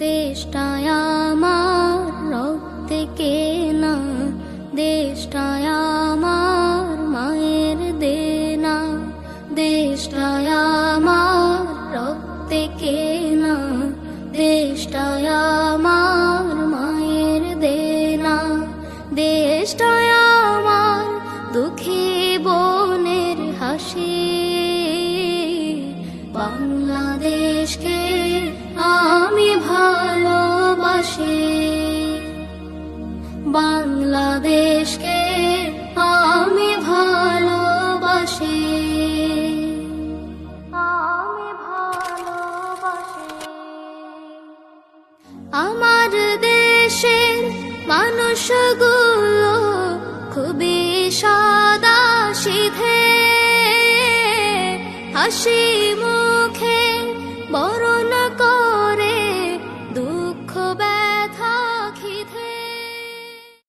দেশটায় আমার রক্তে কেনা, দেশটায় আমার মায়ের দেনা, দেশটায় আমার রক্তে কেনা, দেশটায় আমার মায়ের দেনা, দেশটায় আমার দুঃখী বোনের হাসি। বাংলাদেশকে আমি ভালোবাসি, বাংলাদেশকে আমি ভালোবাসি, আমি ভালোবাসি। আমার দেশের মানুষগুলো খুবই সাদা সিধে, হাসি মুখে বরণ